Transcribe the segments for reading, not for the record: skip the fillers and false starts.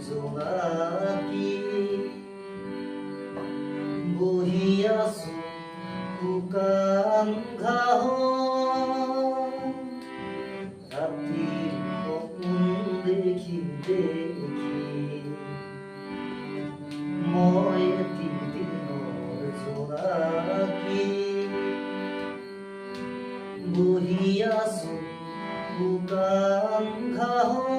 জোনাকী বহি আছো শুকান ঘাঁহত ৰাতিৰ সপোন দেখি দেখি মই এটি দিনৰ জোনাকী বহি আছো শুকান ঘাঁহত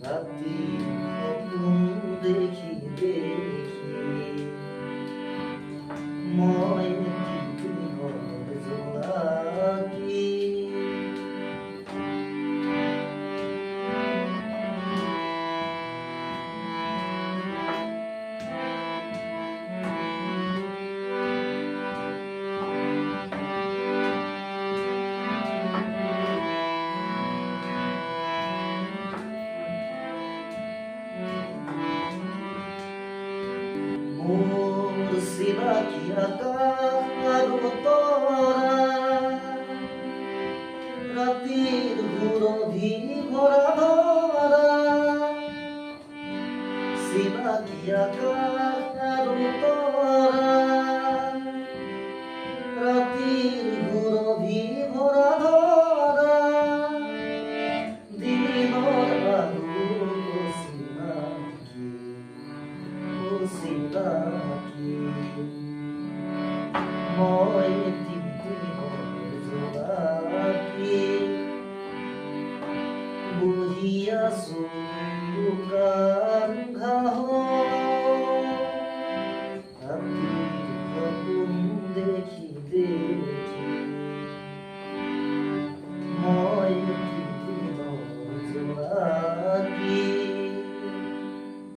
ৰাতিৰ সপোন দেখি দেখি মই এটি দিনৰ জোনাকী মোৰ চিনাকি আকাশ আৰু তৰা ৰাতিৰ সুৰভি ভৰা ধৰা চিনাকি আকাশ